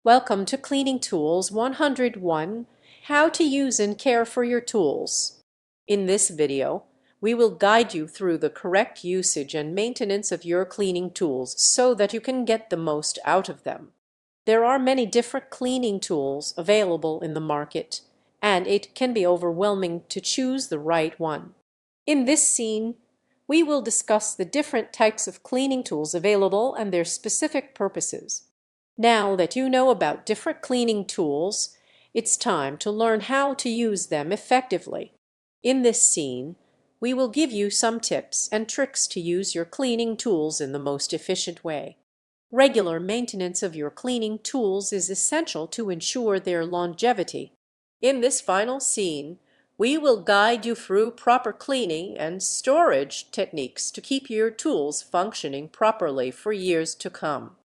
Welcome to Cleaning Tools 101, How to Use and Care for Your Tools. In this video, we will guide you through the correct usage and maintenance of your cleaning tools so that you can get the most out of them. There are many different cleaning tools available in the market, and it can be overwhelming to choose the right one. In this scene, we will discuss the different types of cleaning tools available and their specific purposes. Now that you know about different cleaning tools, it's time to learn how to use them effectively. In this scene, we will give you some tips and tricks to use your cleaning tools in the most efficient way. Regular maintenance of your cleaning tools is essential to ensure their longevity. In this final scene, we will guide you through proper cleaning and storage techniques to keep your tools functioning properly for years to come.